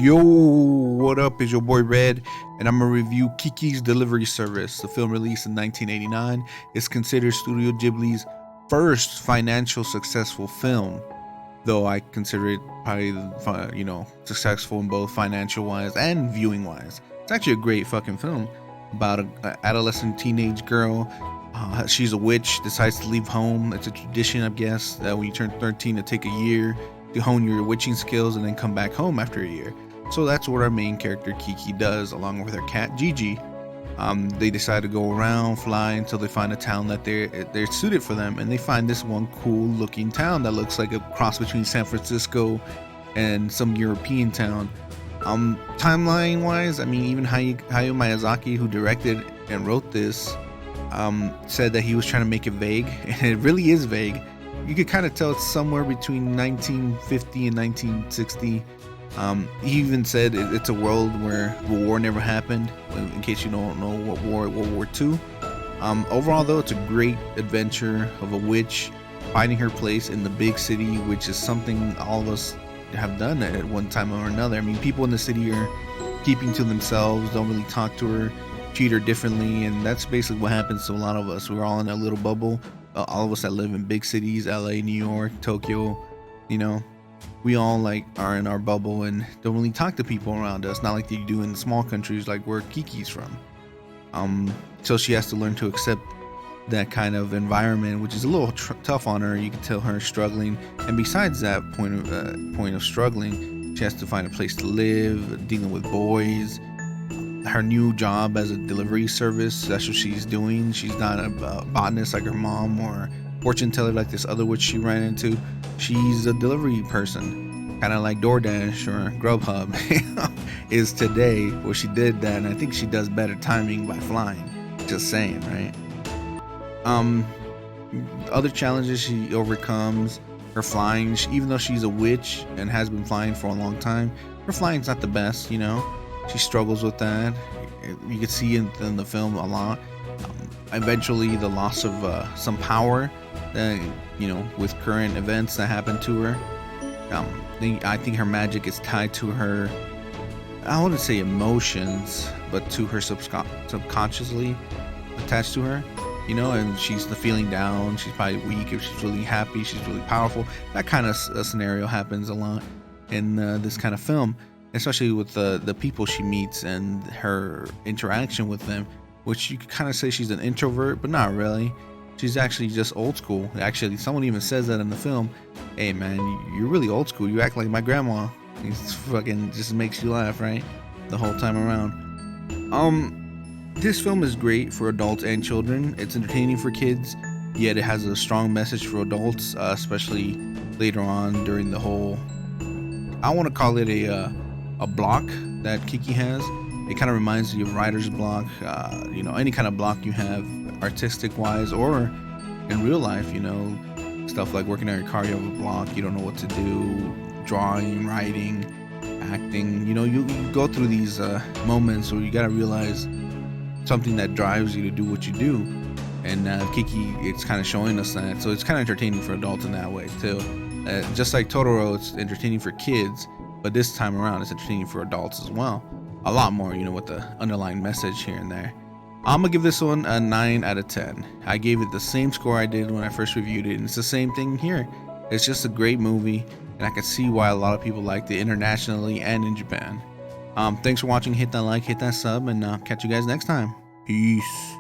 Yo, what up? Is your boy Red, and I'm gonna review Kiki's Delivery Service. The film released in 1989 is considered Studio Ghibli's first financial successful film, though I consider it probably successful in both financial wise and viewing wise. It's actually a great fucking film about an adolescent teenage girl. She's a witch, decides to leave home. It's a tradition, I guess, that when you turn 13 to take a year to hone your witching skills and then come back home after a year. So that's what our main character Kiki does, along with her cat Jiji. They decide to go around, fly until they find a town that they're suited for them, and they find this one cool looking town that looks like a cross between San Francisco and some European town. Timeline wise, I mean, even Hayao Miyazaki, who directed and wrote this, said that he was trying to make it vague, and it really is vague. You could kind of tell it's somewhere between 1950 and 1960. He even said it's a world where the war never happened, in case you don't know what war, World War II. Overall though, it's a great adventure of a witch finding her place in the big city, which is something all of us have done at one time or another. I mean, people in the city are keeping to themselves, don't really talk to her, treat her differently, and that's basically what happens to a lot of us. We're all in a little bubble. All of us that live in big cities, LA, New York, Tokyo, we all are in our bubble and don't really talk to people around us, not like you do in small countries like where Kiki's from. So she has to learn to accept that kind of environment, which is a little tough on her. You can tell her struggling, and besides that point of struggling, she has to find a place to live, dealing with boys. Her new job as a delivery service, that's what she's doing. She's not a botanist like her mom or fortune teller like this other witch she ran into. She's a delivery person, kind of like DoorDash or Grubhub is today. Well, she did that, and I think she does better timing by flying. Just saying, right? Other challenges she overcomes, her flying. Even though she's a witch and has been flying for a long time, her flying's not the best, She struggles with that. You can see in the film a lot. Eventually, the loss of some power, with current events that happen to her. I think her magic is tied to her, I wouldn't say emotions, but to her subconsciously attached to her. And she's feeling down. She's probably weak. If she's really happy, she's really powerful. That kind of scenario happens a lot in this kind of film, especially with the people she meets and her interaction with them, which you could kind of say she's an introvert, but not really. She's actually just old school. Actually, someone even says that in the film. Hey man, you're really old school. You act like my grandma. It's fucking just makes you laugh, right? The whole time around. This film is great for adults and children. It's entertaining for kids, yet it has a strong message for adults, especially later on during the whole, I want to call it a block that Kiki has. It kind of reminds you of writer's block, any kind of block you have, artistic wise or in real life, stuff like working on your car, you have a block, you don't know what to do, drawing, writing, acting, you go through these moments where you got to realize something that drives you to do what you do. And Kiki, it's kind of showing us that. So it's kind of entertaining for adults in that way too. Just like Totoro, it's entertaining for kids, but this time around it's entertaining for adults as well. A lot more, with the underlying message here and there. I'm gonna give this one a 9 out of 10. I gave it the same score I did when I first reviewed it, and it's the same thing here. It's just a great movie, and I can see why a lot of people liked it internationally and in Japan. Thanks for watching. Hit that like, hit that sub, and catch you guys next time. Peace.